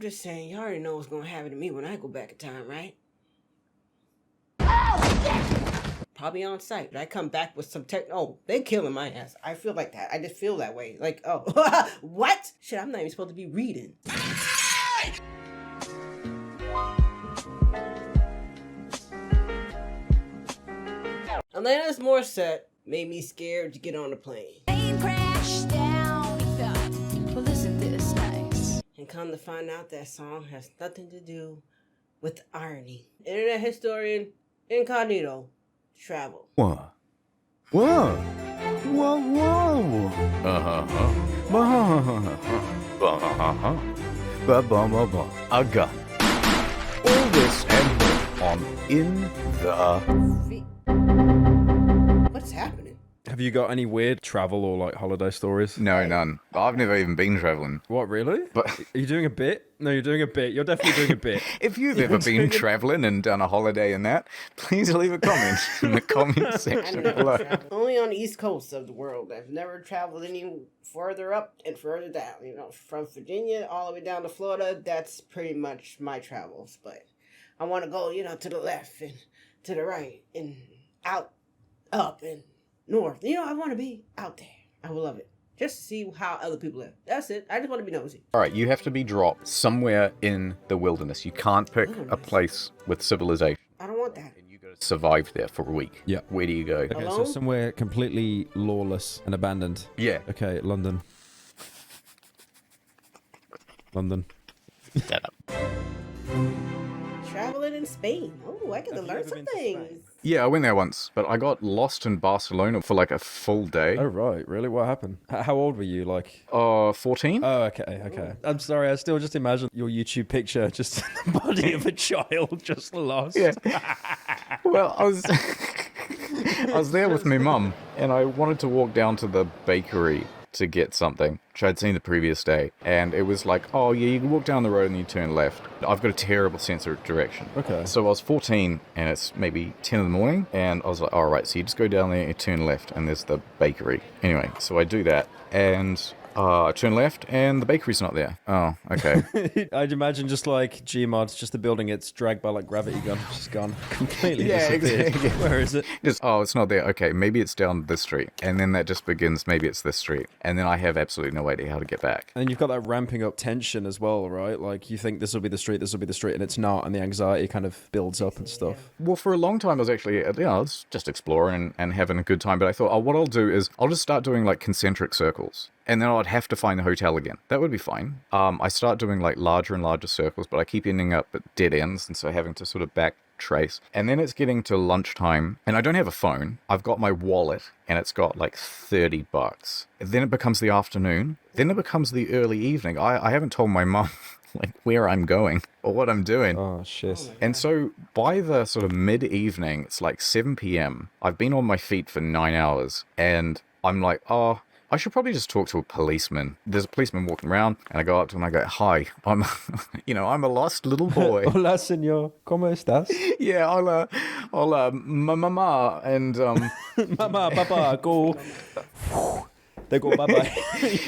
just saying, you already know what's gonna happen to me when I go back in time, right? Probably on site. I come back with some oh, they killing my ass. I feel like that. I just feel that way. Like, oh, what? Shit, I'm not even supposed to be reading. Alanis Morissette made me scared to get on the plane. Crash down. Well, isn't this nice? And come to find out that song has nothing to do with irony. Internet historian Incognito. Travel. What? Whoa. Whoa, whoa. I got all this and more on In the... What's happening? Have you got any weird travel or like holiday stories? No, none. I've never even been traveling. What, really? But are you doing a bit? No, you're doing a bit. You're definitely doing a bit. if you've ever been traveling and done a holiday in that, please leave a comment in the comment section below. Only on the east coast of the world. I've never traveled any further up and further down. You know, from Virginia all the way down to Florida, that's pretty much my travels. But I want to go, you know, to the left and to the right and out, up and north. You know, I want to be out there. I will love it. Just to see how other people live. That's it. I just want to be nosy. All right, you have to be dropped somewhere in the wilderness. You can't pick a place with civilization. I don't want that. And you got to survive there for a week. Yeah. Where do you go? Okay, so somewhere completely lawless and abandoned. Yeah. Okay, London. London. Shut up. Traveling in Spain. Oh, I get to learn some things. Yeah, I went there once, but I got lost in Barcelona for like a full day. Oh, right. Really? What happened? How old were you? Like... 14. Oh, okay, okay. I'm sorry, I still just imagine your YouTube picture just in the body of a child just lost. Yeah. Well, I was there with my mum, and I wanted to walk down to the bakery to get something, which I'd seen the previous day. And it was like, oh yeah, you can walk down the road and you turn left. I've got a terrible sense of direction. Okay. So I was 14 and it's maybe 10 in the morning. And I was like, all right, so you just go down there and you turn left and there's the bakery. Anyway, so I do that and I turn left and the bakery's not there. Oh, okay. I'd imagine just like Gmod, just the building gets dragged by like gravity gun, just gone completely Yeah, disappeared. exactly. Where is it? Just, oh, it's not there. Okay, maybe it's down this street. And then that just begins, maybe it's this street. And then I have absolutely no idea how to get back. And you've got that ramping up tension as well, right? Like you think this will be the street, and it's not, and the anxiety kind of builds up and stuff. Well, for a long time, I was actually, you know, I was just exploring and having a good time. But I thought, oh, what I'll do is I'll just start doing like concentric circles. And then I'd have to find the hotel again. That would be fine. I start doing like larger and larger circles, but I keep ending up at dead ends. And so having to sort of backtrace. And then it's getting to lunchtime and I don't have a phone. I've got my wallet and it's got like $30. Then it becomes the afternoon. Then it becomes the early evening. I haven't told my mum like where I'm going or what I'm doing. Oh, shit. And so by the sort of mid-evening, it's like 7 p.m. I've been on my feet for 9 hours and I'm like, oh, I should probably just talk to a policeman. There's a policeman walking around, and I go up to him and I go, hi, I'm, I'm a lost little boy. Hola, señor. ¿Cómo estás? Yeah, hola, mama, and, Mama, papa, go. They go bye-bye.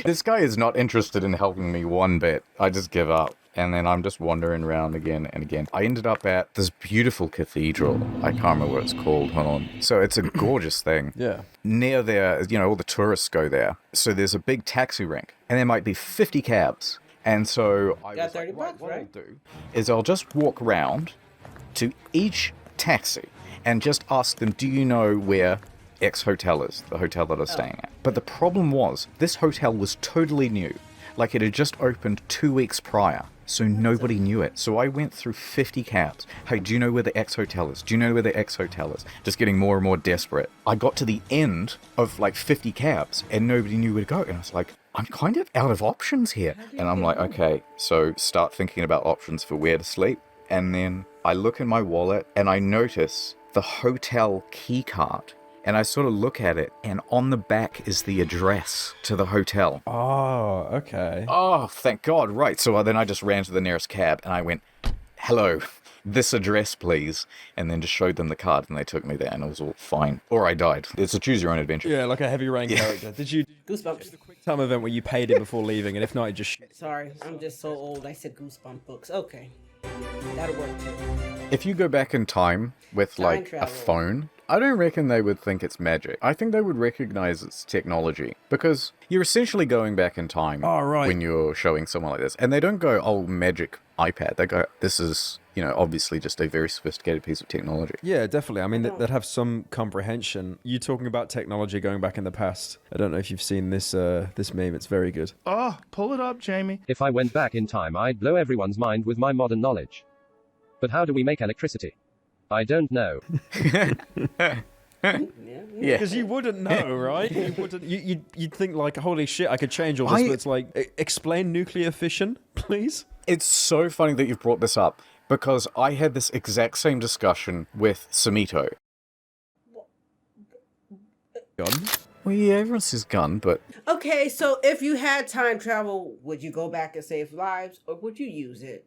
This guy is not interested in helping me one bit. I just give up. And then I'm just wandering around again and again. I ended up at this beautiful cathedral. I can't remember what it's called. Hold on. So it's a gorgeous thing. Yeah. Near there, all the tourists go there. So there's a big taxi rank. And there might be 50 cabs. And so I Got was like, $30, what right? I'll do is I'll just walk around to each taxi and just ask them, do you know where X hotel is? The hotel that I was staying at. But the problem was, this hotel was totally new. Like it had just opened 2 weeks prior. So nobody knew it. So I went through 50 cabs. Hey, do you know where the X hotel is? Do you know where the X hotel is? Just getting more and more desperate. I got to the end of like 50 cabs and nobody knew where to go. And I was like, I'm kind of out of options here. And I'm like, okay, so start thinking about options for where to sleep. And then I look in my wallet and I notice the hotel key card. And I sort of look at it, and on the back is the address to the hotel. Oh, okay. Oh, thank God, right. So then I just ran to the nearest cab, and I went, hello, this address, please. And then just showed them the card, and they took me there, and it was all fine. Or I died. It's a choose-your-own adventure. Yeah, like a heavy rain character. Did you... Goosebumps. Some event where you paid it before leaving, and if not, it just Sorry, I'm just so old. I said goosebump books. Okay, that'll work too. If you go back in time with, Time like, travel. a phone, I don't reckon they would think it's magic. I think they would recognize it's technology. Because you're essentially going back in time Oh, right. when you're showing someone like this. And they don't go, oh, magic iPad. They go, this is, you know, obviously just a very sophisticated piece of technology. Yeah, definitely. I mean, they'd have some comprehension. You talking about technology going back in the past. I don't know if you've seen this this meme. It's very good. Oh, pull it up, Jamie. If I went back in time, I'd blow everyone's mind with my modern knowledge. But how do we make electricity? I don't know. Yeah. Yeah. Because you wouldn't know, right? You wouldn't. You'd think like, holy shit, I could change all this. But it's like, explain nuclear fission, please. It's so funny that you've brought this up. Because I had this exact same discussion with Samito. Gun? Well, yeah, everyone says gun, but... Okay, so if you had time travel, would you go back and save lives, or would you use it?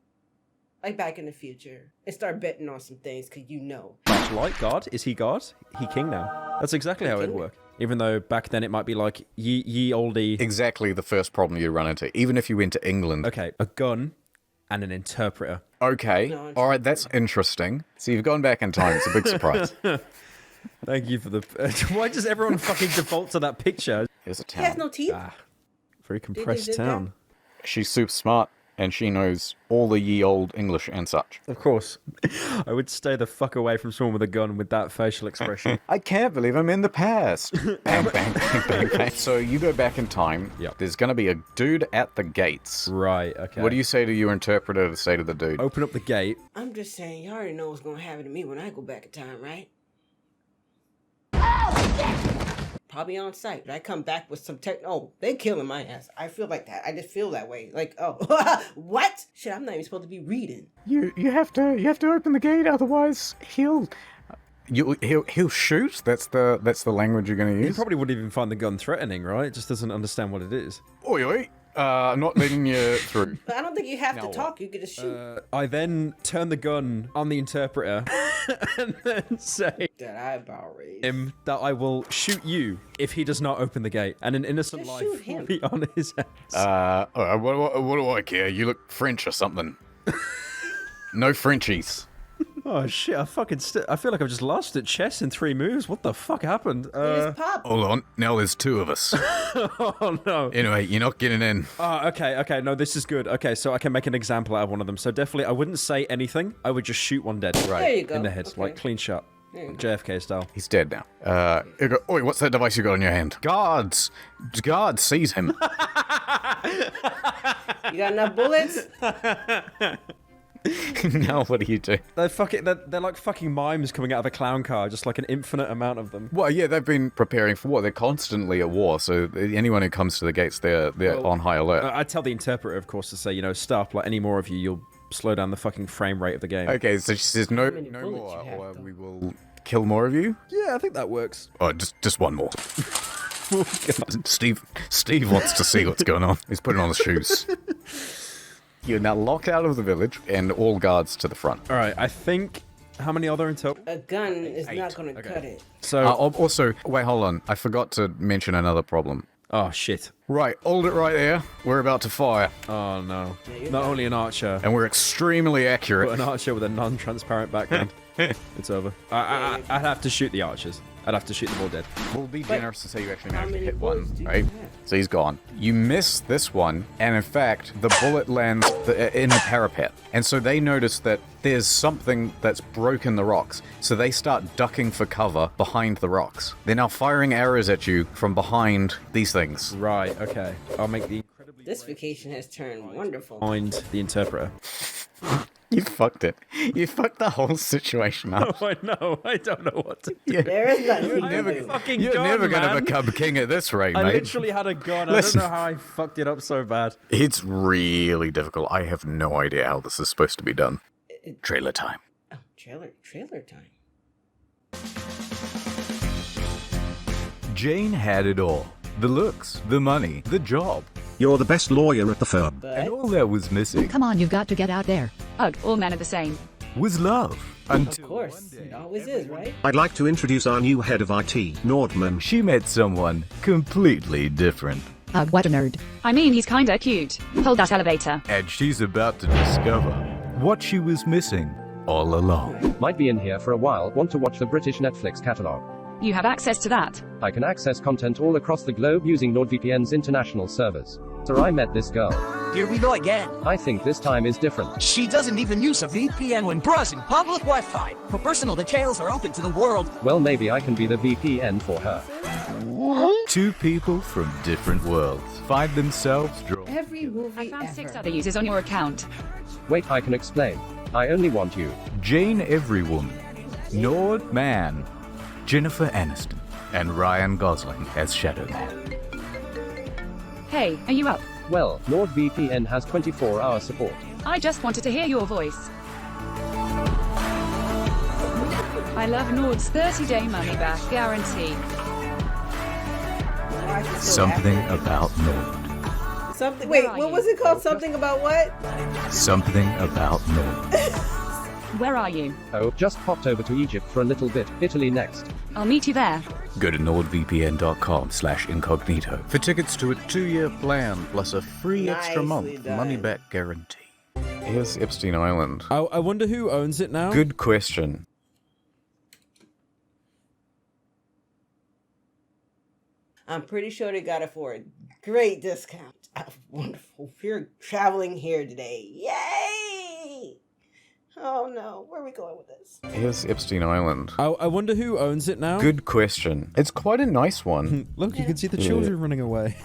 Like back in the future, and start betting on some things, because you know. Much like God. Is he God? He king now. That's exactly how it'd work. Even though back then it might be like, ye oldie. Exactly the first problem you run into, even if you went to England. Okay, a gun and an interpreter. Okay, all right, that's interesting. So you've gone back in time, it's a big surprise. Thank you for the... Why does everyone fucking default to that picture? Here's a He has town. no teeth. Very compressed did that? town. She's super smart, and she knows all the ye old English and such. Of course. I would stay the fuck away from someone with a gun with that facial expression. I can't believe I'm in the past. Bang, bang, bang, bang, bang. So you go back in time. Yep. There's going to be a dude at the gates. Right, okay. What do you say to your interpreter to say to the dude? Open up the gate. I'm just saying, you already know what's gonna happen to me when I go back in time, right? Probably on site. But I come back with some tech. Oh, they killing my ass. I feel like that. I just feel that way. Like, oh, what? Shit, I'm not even supposed to be reading. You have to open the gate, otherwise he'll shoot. That's the language you're going to He use. probably wouldn't even find the gun threatening, right? Just doesn't understand what it is. Oi, oi. I'm not letting you through. But I don't think you have to Now talk. You could just shoot. I then turn the gun on the interpreter and then say That eyebrow raise. him that I will shoot you if he does not open the gate, and an innocent Just life shoot will him. be on his hands. What do I care? You look French or something. No Frenchies. Oh shit! I feel like I've just lost at chess in 3 moves. What the fuck happened? Just pop. Hold on. Now there's 2 of us. Oh no. Anyway, you're not getting in. Oh, okay. No, this is good. Okay, so I can make an example out of one of them. So definitely, I wouldn't say anything. I would just shoot one dead. Right. There you go. In the head, Okay. like clean shot, you go. JFK style. He's dead now. You go, oi, what's that device you got in your hand? Guards! Guards, seize him. You got enough bullets? Now what do you do? They're like fucking mimes coming out of a clown car, just like an infinite amount of them. Well, yeah, they've been preparing for war. They're constantly at war, so anyone who comes to the gates, they're on high alert. I tell the interpreter, of course, to say, stop. Like any more of you, you'll slow down the fucking frame rate of the game. Okay, so she says no many bullets more, you have, or though? we will kill more of you. Yeah, I think that works. Oh, just one more. Steve wants to see what's going on. He's putting on his shoes. You're now locked out of the village, and all guards to the front. All right, I think. How many are there in total? A gun is not gonna cut it. So. Also, wait, hold on. I forgot to mention another problem. Oh shit. Right, hold it right there. We're about to fire, Oh no. Not only an archer, and we're extremely accurate. but an archer with a non-transparent background. It's over. I'd have to shoot the archers. I'd have to shoot them all dead. We'll be generous and say you actually managed to many hit bullets one, do you right? have? So he's gone. You miss this one, and in fact, the bullet lands in the parapet. And so they notice that there's something that's broken the rocks. So they start ducking for cover behind the rocks. They're now firing arrows at you from behind these things. Right. Okay. I'll make the incredibly This vacation has turned wonderful. find the interpreter. You fucked it. You fucked the whole situation up. Oh, I know. I don't know what to do. There is nothing you never- can do. Fucking You're gun, never going to man. become king at this rate, I mate. literally had a gun. Listen. I don't know how I fucked it up so bad. It's really difficult. I have no idea how this is supposed to be done. Trailer time. Oh, trailer time. Jane had it all. The looks, the money, the job. You're the best lawyer at the firm. And all that was missing Come on, you've got to get out there. Ugh, all men are the same. was love. Of Until course, it always is, right? I'd like to introduce our new head of IT, Nordman. she met someone completely different. What a nerd. I mean, he's kinda cute. Hold that elevator. And she's about to discover what she was missing all along. Might be in here for a while. Want to watch the British Netflix catalogue? You have access to that. I can access content all across the globe using NordVPN's international servers. So I met this girl. Here we go again. I think this time is different. She doesn't even use a VPN when browsing public Wi-Fi. Her personal details are open to the world. Well, maybe I can be the VPN for her. Two people from different worlds find themselves drawn. Every movie I found ever. 6 other users on your account. Wait, I can explain. I only want you. Jane Everywoman, Nord Man, Jennifer Aniston, and Ryan Gosling as Shadow Man. Hey, are you up? Well, NordVPN has 24-hour support. I just wanted to hear your voice. I love Nord's 30-day money-back guarantee. Why is it so Something accurate? about Nord. Something. Where Wait, are what you? was it called? Something about what? Something about Nord. Where are you? Oh, just popped over to Egypt for a little bit. Italy next. I'll meet you there. Go to nordvpn.com/incognito for tickets to a 2-year plan plus a free extra Nicely month done. money back guarantee. Here's Epstein Island. I wonder who owns it now. Good question. I'm pretty sure they got it for a great discount. Wonderful. We're traveling here today. Yay! Oh no, where are we going with this? Here's Epstein Island. I wonder who owns it now. Good question. It's quite a nice one. Look, you can see the children running away.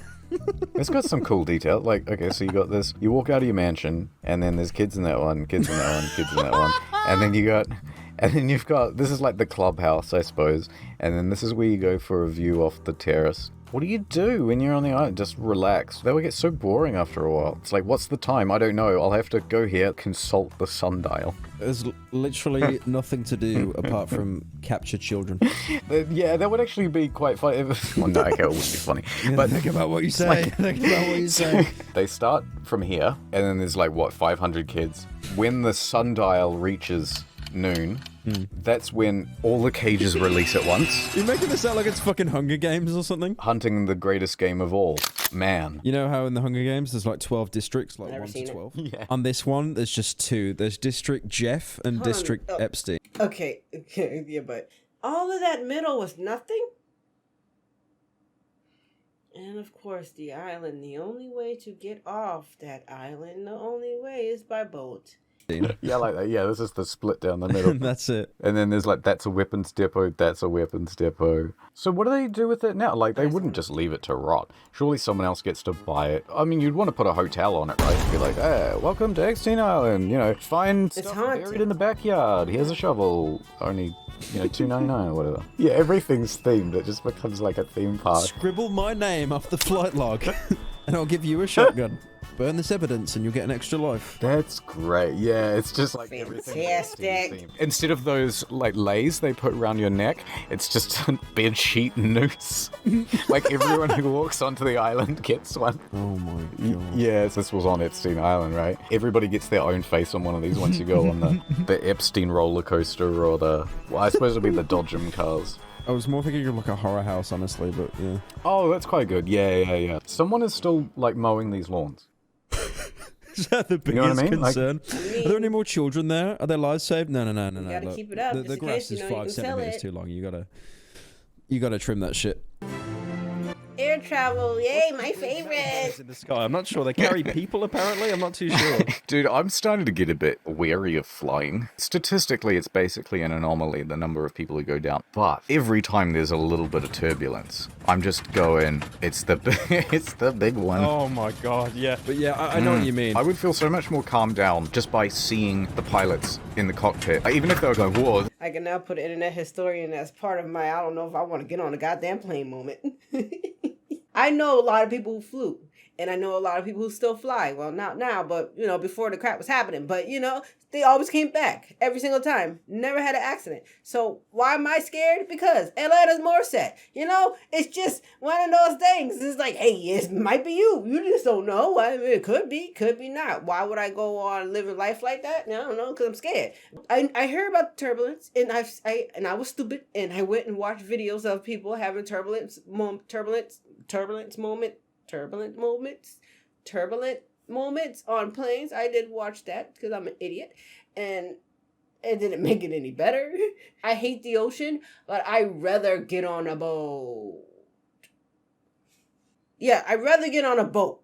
It's got some cool detail. Like, okay, so you got this. You walk out of your mansion, and then there's kids in that one, kids in that one, kids in that one, and then you've got. This is like the clubhouse, I suppose, and then this is where you go for a view off the terrace. What do you do when you're on the island? Just relax. That would get so boring after a while. It's like, what's the time? I don't know. I'll have to go here, consult the sundial. There's literally nothing to do apart from capture children. Yeah, that would actually be quite funny. Well, no, okay, it wouldn't be funny. But think about what you say. like- Think about what you say. they start from here, and then there's like, what, 500 kids? When the sundial reaches noon, that's when all the cages release at once. You're making this sound like it's fucking Hunger Games or something. Hunting the greatest game of all. Man. You know how in the Hunger Games there's like 12 districts, like Never 1 to seen it. 12? Yeah. On this one, there's just 2. There's District Jeff and Hold on. District Oh. Epstein. Okay, yeah, but all of that middle was nothing? And of course, the island, the only way to get off that island, the only way is by boat. Yeah, like that. Yeah, this is the split down the middle. That's it. And then there's like, that's a weapons depot, that's a weapons depot. So what do they do with it now? Like, they wouldn't just leave it to rot. Surely someone else gets to buy it. I mean, you'd want to put a hotel on it, right? Be like, hey, welcome to Epstein Island. You know, find stuff haunted. buried in the backyard. Here's a shovel. Only, $2.99 or whatever. Yeah, everything's themed. It just becomes like a theme park. Scribble my name off the flight log, and I'll give you a shotgun. Burn this evidence, and you'll get an extra life. That's great. Yeah, it's just like everything. Fantastic. Instead of those like lays they put around your neck, it's just a bed sheet noose. Like everyone who walks onto the island gets one. Oh my god. Yes, this was on Epstein Island, right? Everybody gets their own face on one of these once you go on the Epstein roller coaster or I suppose it'd be the Dodgem cars. I was more thinking of like a horror house, honestly, but yeah. Oh, that's quite good. Yeah. Someone is still like mowing these lawns. Is that the biggest You know what I mean? Like- concern? Are there any more children there? Are their lives saved? No. gotta Look, keep it up, The, just the in grass case, is you 5 can sell centimeters it. too long. You gotta trim that shit. Air travel, yay, my favorite! In the sky. I'm not sure. They carry people, apparently. I'm not too sure. Dude, I'm starting to get a bit wary of flying. Statistically, it's basically an anomaly, the number of people who go down. But every time there's a little bit of turbulence, I'm just going, it's the big one. Oh my god, yeah. But yeah, I know what you mean. I would feel so much more calmed down just by seeing the pilots in the cockpit. Like, even if they were going, whoa. I can now put internet historian as part of my I don't know if I want to get on a goddamn plane moment. I know a lot of people who flew. And I know a lot of people who still fly. Well, not now, but, before the crap was happening. But, they always came back every single time. Never had an accident. So why am I scared? Because Atlanta's more set. It's just one of those things. It's like, hey, it might be you. You just don't know. I mean, it could be not. Why would I go on living life like that? I don't know, because I'm scared. I heard about turbulence, and I was stupid, and I went and watched videos of people having turbulence moment. turbulent moments on planes. I did watch that because I'm an idiot, and it didn't make it any better. I hate the ocean, but I'd rather get on a boat. Yeah, I'd rather get on a boat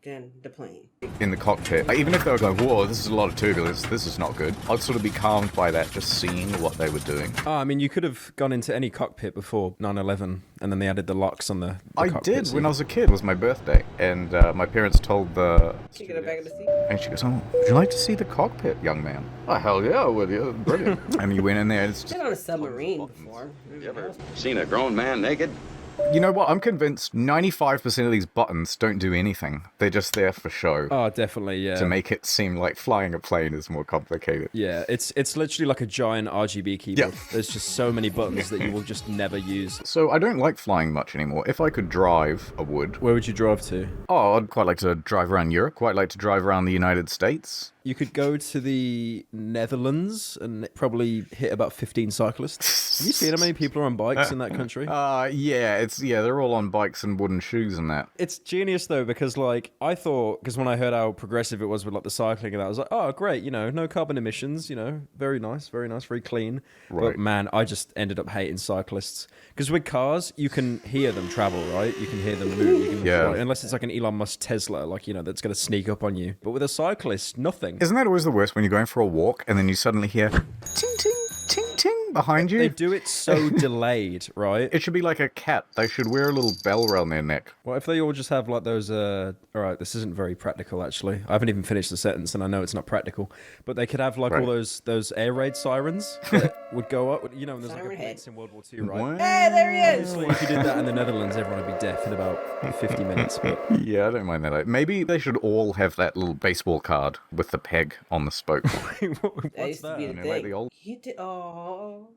than the plane. In the cockpit, even if they were going, whoa, this is a lot of turbulence, this is not good, I'd sort of be calmed by that, just seeing what they were doing. Oh, I mean, you could have gone into any cockpit before 9/11, and then they added the locks on the I cockpit did seat. when I was a kid. It was my birthday, and my parents told the... She get her back in the seat. And she goes, oh, would you like to see the cockpit, young man? Oh, hell yeah, I would, yeah, brilliant. And you went in there, and it's I've been on a submarine before. You ever seen a grown man naked? You know what? I'm convinced 95% of these buttons don't do anything. They're just there for show. Oh, definitely, yeah. To make it seem like flying a plane is more complicated. Yeah, it's literally like a giant RGB keyboard. Yeah. There's just so many buttons that you will just never use. So I don't like flying much anymore. If I could drive, I would. Where would you drive to? Oh, I'd quite like to drive around Europe. Quite like to drive around the United States. You could go to the Netherlands and probably hit about 15 cyclists. Have you seen how many people are on bikes in that country? Yeah, they're all on bikes and wooden shoes and that. It's genius though, because like I thought, because when I heard how progressive it was with like the cycling and that, I was like, oh great, no carbon emissions, very nice, very clean. Right. But man, I just ended up hating cyclists because with cars you can hear them travel, right? You can hear them move. You can, Yeah. unless it's like an Elon Musk Tesla, like that's gonna sneak up on you. But with a cyclist, nothing. Isn't that always the worst when you're going for a walk and then you suddenly hear ting ting ting ting behind you? They do it so delayed, right? It should be like a cat. They should wear a little bell around their neck. What if they all just have like those, alright, this isn't very practical actually. I haven't even finished the sentence and I know it's not practical. But they could have like all those air raid sirens that would go up, and there's like a blitz in World War II, right? What? Hey, there he is! Obviously, if you did that in the Netherlands, everyone would be deaf in about 50 minutes. But Yeah, I don't mind that. Maybe they should all have that little baseball card with the peg on the spoke. That used to be the Like thing. the old... He did. Oh,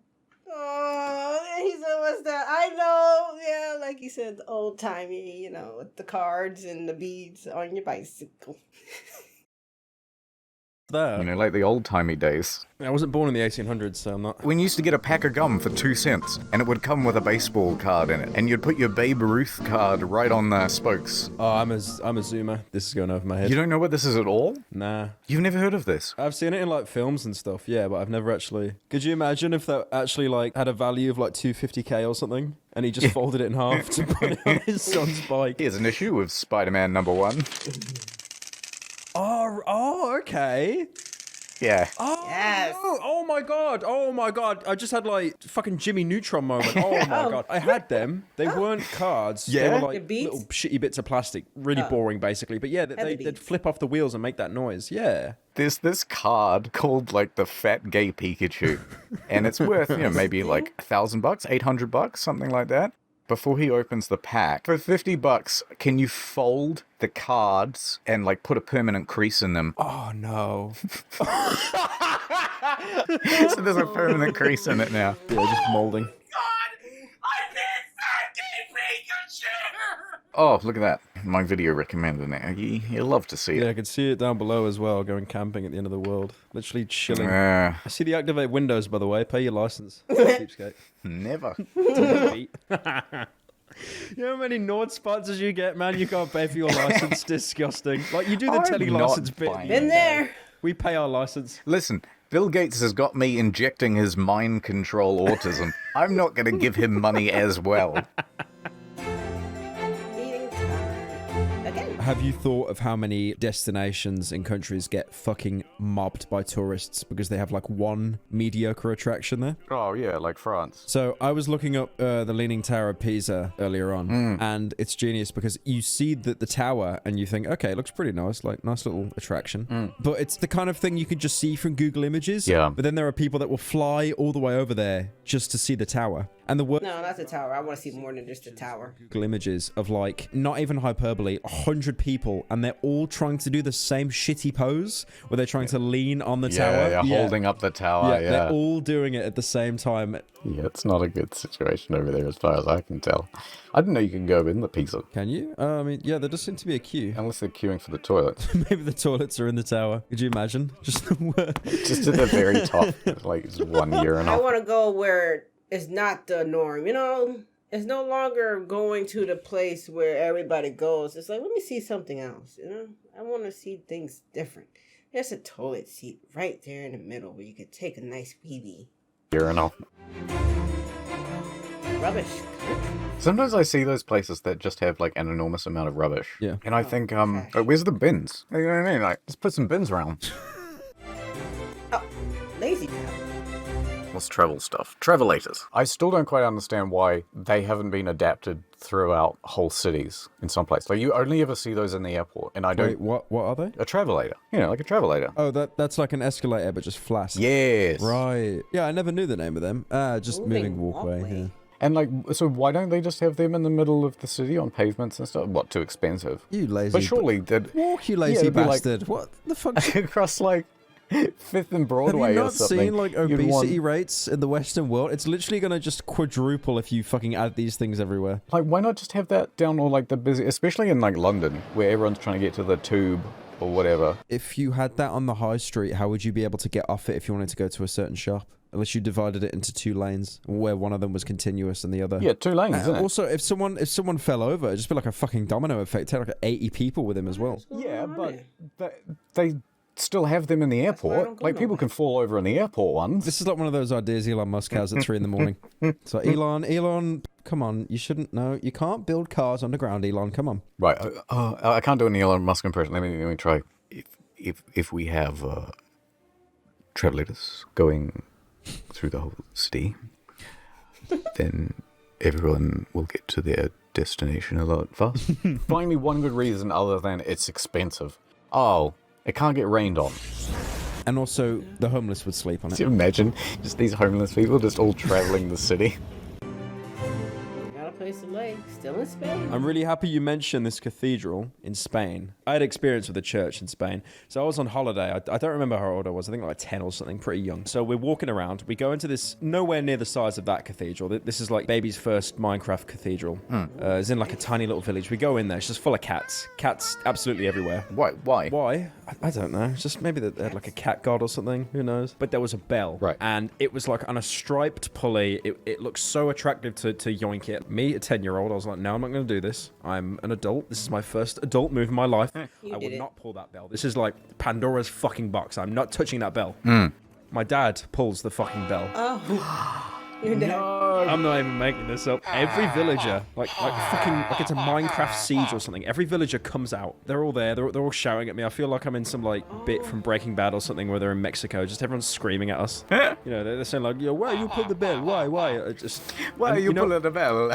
he said, "What's that?" I know. Yeah, like you said, the old-timey. With the cards and the beads on your bicycle. that. Like the old-timey days. I wasn't born in the 1800s, so I'm not. When you used to get a pack of gum for 2 cents, and it would come with a baseball card in it, and you'd put your Babe Ruth card right on the spokes. Oh, I'm a zoomer. This is going over my head. You don't know what this is at all? Nah. You've never heard of this? I've seen it in like films and stuff, yeah, but I've never actually. Could you imagine if that actually like had a value of like 250k or something, and he just folded it in half to put it on his son's bike? Here's an issue of Spider-Man #1. Oh, okay. Yeah. Oh, Yes. no. Oh my god. I just had like fucking Jimmy Neutron moment. Oh my god. I had them. They weren't cards. They Yeah? were like The beads? little shitty bits of plastic. Really boring basically. But yeah, they'd beads. flip off the wheels and make that noise. Yeah. There's this card called like the Fat Gay Pikachu, and it's worth maybe like $1,000, $800, something like that. Before he opens the pack, for $50, can you fold the cards and like put a permanent crease in them? Oh no. So there's a permanent crease in it now. Yeah, just molding. Oh, look at that. My video recommended now. You love to see Yeah, I it. can see it down below as well, going camping at the end of the world. Literally chilling. Uh, I see the activate windows, by the way. Pay your license. Cheapskate. never. You know how many Nord sponsors you get, man? You can't pay for your license. Disgusting. Like, you do the I'm tele-license not bit. buying Been there. We pay our license. Listen, Bill Gates has got me injecting his mind control autism. I'm not going to give him money as well. Eating time. Again. Have you thought of how many destinations in countries get fucking mobbed by tourists because they have like one mediocre attraction there? Oh, yeah, like France. So I was looking up the Leaning Tower of Pisa earlier on, and it's genius because you see the tower and you think, okay, it looks pretty nice, like nice little attraction. But it's the kind of thing you can just see from Google Images. Yeah. But then there are people that will fly all the way over there just to see the tower. And the word No, not the tower. I want to see more than just the tower. Google Images of like, not even hyperbole, 100 people, and they're all trying to do the same shitty pose where they're trying to lean on the tower. Yeah, holding up the tower, yeah. They're all doing it at the same time. Yeah, it's not a good situation over there as far as I can tell. I didn't know you can go in the pizza. Can you? I mean, yeah, there does seem to be a queue. Unless they're queuing for the toilet. Maybe the toilets are in the tower. Could you imagine? Just Just at the very top. Like, it's 1 year and I off. want to go where it's not the norm. If It's no longer going to the place where everybody goes. It's like, let me see something else, you know? I want to see things different. There's a toilet seat right there in the middle where you could take a nice wee-wee. Urinal. Rubbish. Sometimes I see those places that just have like an enormous amount of rubbish. Yeah. And I think, like, where's the bins? You know what I mean? Like, just put some bins around. Oh, lazy town. What's travel stuff? Travellators. I still don't quite understand why they haven't been adapted throughout whole cities in some place. Like, you only ever see those in the airport, and I don't... Wait, what are they? A Travellator. You know, like a Travellator. Oh, that's like an escalator, but just flat. Yes. Right. Yeah, I never knew the name of them. Just moving walkway. Yeah. And like, so why don't they just have them in the middle of the city on pavements and stuff? What, too expensive? You lazy... But surely they'd... Walk, you lazy bastard. What the fuck? Across like... 5th and Broadway or something. Have you not seen like obesity rates in the Western world? It's literally gonna just quadruple if you fucking add these things everywhere. Like, why not just have that down all like the busy, especially in like London, where everyone's trying to get to the tube or whatever. If you had that on the high street, how would you be able to get off it if you wanted to go to a certain shop? Unless you divided it into 2 lanes, where one of them was continuous and the other. Yeah, 2 lanes, isn't it? Also, if someone fell over, it'd just be like a fucking domino effect. Take like 80 people with him as well. Yeah, but they still have them in the airport. Like, people can fall over in the airport ones. This is like one of those ideas Elon Musk has at 3 in the morning. So Elon, come on, you shouldn't know. You can't build cars underground, Elon. Come on. Right. I can't do an Elon Musk impression. Let me try. If we have travellators going through the whole city, then everyone will get to their destination a lot faster. Find me one good reason other than it's expensive. Oh, it can't get rained on. And also, the homeless would sleep on it. Can you imagine just these homeless people just all traveling the city? Got a place to lay. Still in Spain. I'm really happy you mentioned this cathedral in Spain. I had experience with a church in Spain. So I was on holiday. I don't remember how old I was. I think like 10 or something, pretty young. So we're walking around. We go into this nowhere near the size of that cathedral. This is like baby's first Minecraft cathedral. It's in like a tiny little village. We go in there. It's just full of cats. Cats absolutely everywhere. Why? Why? I don't know. It's just maybe they had like a cat god or something. Who knows? But there was a bell. Right. And it was like on a striped pulley. It looked so attractive to yoink it. Me, a 10-year-old, I was like, no, I'm not going to do this. I'm an adult. This is my first adult move in my life. I would not pull that bell. This is like Pandora's fucking box. I'm not touching that bell. My dad pulls the fucking bell. Oh. No. I'm not even making this up. Every villager, like fucking, like it's a Minecraft siege or something. Every villager comes out. They're all there. They're all shouting at me. I feel like I'm in some like bit from Breaking Bad or something where they're in Mexico. Just everyone's screaming at us. You know, they're saying like, "Yo, why you pull the bell? Why? Why are you pulling the bell?"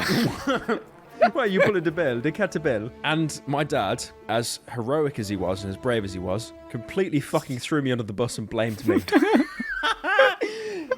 Why are you pulling the bell? The cat bell. And my dad, as heroic as he was and as brave as he was, completely fucking threw me under the bus and blamed me.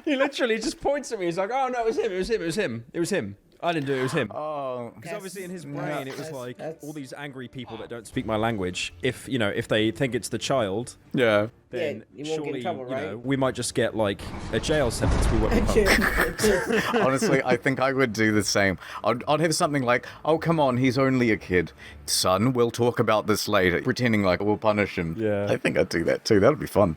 He literally just points at me. He's like, "Oh no, it was him. It was him. It was him. It was him. I didn't do it. It was him." Oh, because obviously in his brain it was like all these angry people that don't speak my language. If they think it's the child, yeah, then you won't get in trouble, right? We might just get like a jail sentence. We won't be Honestly, I think I would do the same. I'd have something like, "Oh, come on, he's only a kid. Son, we'll talk about this later," pretending like we'll punish him. Yeah, I think I'd do that too. That'd be fun.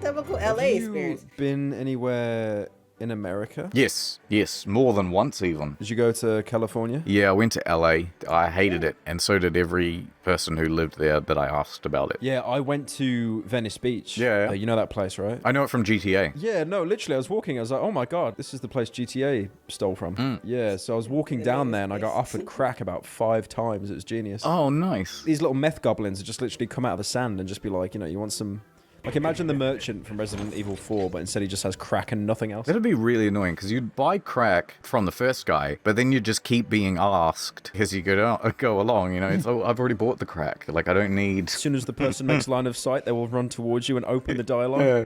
Typical LA Have experience. you been anywhere in America? Yes, more than once even. Did you go to California? Yeah, I went to LA. I hated it, and so did every person who lived there that I asked about it. Yeah, I went to Venice Beach. Yeah. You know that place, right? I know it from GTA. Yeah, no, literally, I was walking. I was like, oh my God, this is the place GTA stole from. Yeah, so I was walking down there and I got offered crack about 5 times. It was genius. Oh, nice. These little meth goblins would just literally come out of the sand and just be like, you want some... Like, imagine the merchant from Resident Evil 4, but instead he just has crack and nothing else. That'd be really annoying, because you'd buy crack from the first guy, but then you'd just keep being asked as you go along, It's, "Oh, I've already bought the crack. Like, I don't need..." As soon as the person makes line of sight, they will run towards you and open the dialogue. Yeah.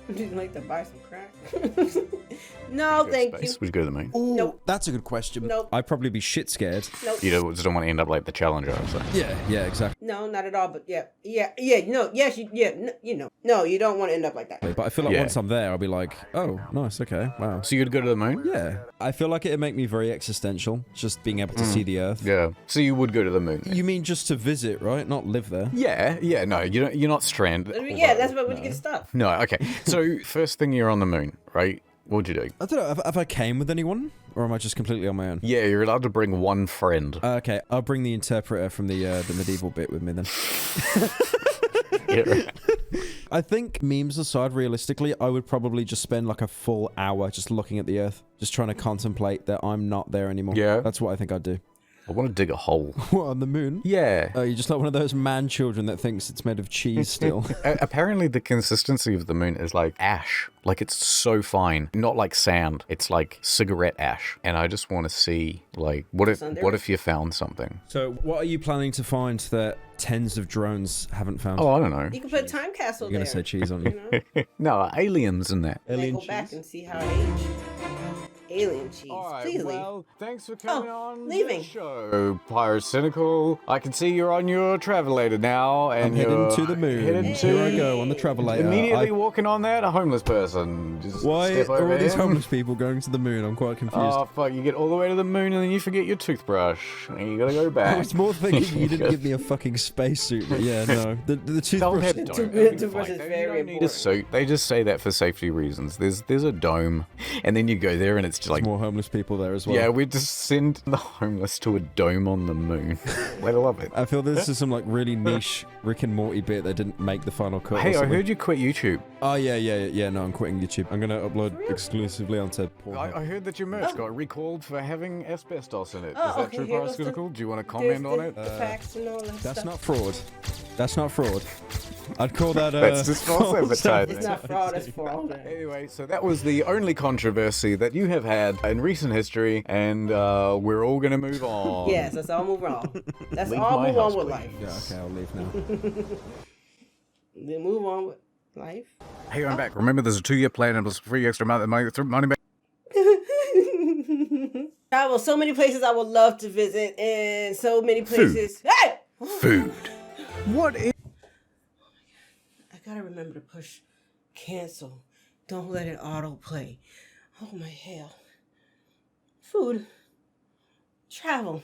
Would you like to buy some crack? No, thank you. Would you go to the moon? Ooh, Nope. That's a good question. Nope. I'd probably be shit scared. Nope. You just don't want to end up like the Challenger, so. Yeah, exactly. No, not at all. But no, you don't want to end up like that. But I feel like once I'm there, I'll be like, oh, nice, okay, wow. So you'd go to the moon? Yeah. I feel like it'd make me very existential, just being able to see the Earth. Yeah. So you would go to the moon? You mean just to visit, right? Not live there? Yeah, no, you're not stranded. Yeah, that's where we get stuff. No, okay. So first thing you're on the moon, right? What'd you do? I don't know, have I came with anyone? Or am I just completely on my own? Yeah, you're allowed to bring one friend. Okay, I'll bring the interpreter from the medieval bit with me then. Yeah, right. I think, memes aside, realistically, I would probably just spend like a full hour just looking at the earth. Just trying to contemplate that I'm not there anymore. Yeah. That's what I think I'd do. I want to dig a hole. What, on the moon? Yeah. Oh, you're just like one of those man-children that thinks it's made of cheese still. Apparently the consistency of the moon is like ash. Like, it's so fine. Not like sand. It's like cigarette ash. And I just want to see, like, what if you found something? So, what are you planning to find that tens of drones haven't found? Oh, I don't know. You can put a time capsule You're there. gonna say cheese on you. No, aliens in that. And then go back and see how it aged. Alien cheese. Please leave. Thanks for coming on leaving. the show, Pyrocynical. I can see you're on your Travellator now, and I'm heading to the moon. Here I go on the Travellator. Immediately walking on that, a homeless person. Just Why step are over all these him. homeless people going to the moon? I'm quite confused. Oh, fuck, you get all the way to the moon and then you forget your toothbrush. And you gotta go back. I was more thinking you didn't give me a fucking spacesuit, but yeah, no. The toothbrush... Toothbrush is very need a suit. They just say that for safety reasons. There's a dome, and then you go there and it's just like... more homeless people there as well. Yeah, we just send the homeless to a dome on the moon. I love it. I feel this is some like really niche Rick and Morty bit that didn't make the final cut. Hey, I heard you quit YouTube. Oh, yeah, no, I'm quitting YouTube. I'm gonna upload exclusively onto Pornhub. I heard that your merch got recalled for having asbestos in it. Oh, Is that okay, true, here goes the- Pyrocynical? Do you want to comment on it? The facts and all that That's stuff. not fraud. That's not fraud. I'd call that That's just false advertising. It's not fraud, it's fraud. Anyway, so that was the only controversy that you have had in recent history, and we're all gonna move on. Yes, let's all move on. Let's Leave all my move house, on with please. life. Yeah, okay, I'll leave now. Then move on with life. Hey, I'm back. Remember, there's a 2-year plan and plus free extra money back. Travel so many places I would love to visit, and so many places. Hey! Food. What is... I gotta remember to push cancel. Don't let it autoplay. Oh my hell. Food. Travel.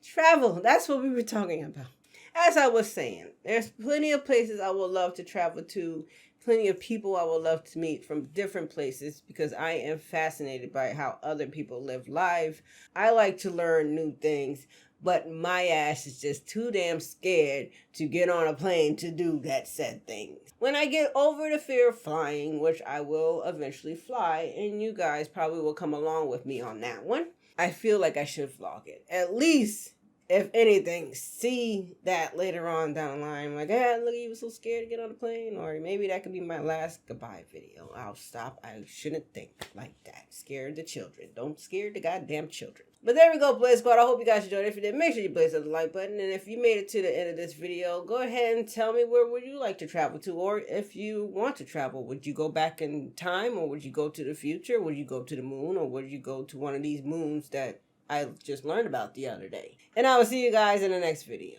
Travel. That's what we were talking about. As I was saying, there's plenty of places I would love to travel to. Plenty of people I would love to meet from different places because I am fascinated by how other people live life. I like to learn new things, but my ass is just too damn scared to get on a plane to do that said thing. When I get over the fear of flying, which I will eventually fly, and you guys probably will come along with me on that one, I feel like I should vlog it. At least, if anything, see that later on down the line. Like, look, you were so scared to get on the plane. Or maybe that could be my last goodbye video. I'll stop. I shouldn't think like that. Scare the children. Don't scare the goddamn children. But there we go, Blaze Squad. I hope you guys enjoyed it. If you did, make sure you blaze the like button. And if you made it to the end of this video, go ahead and tell me where would you like to travel to. Or if you want to travel, would you go back in time? Or would you go to the future? Would you go to the moon? Or would you go to one of these moons that I just learned about the other day? And I will see you guys in the next video.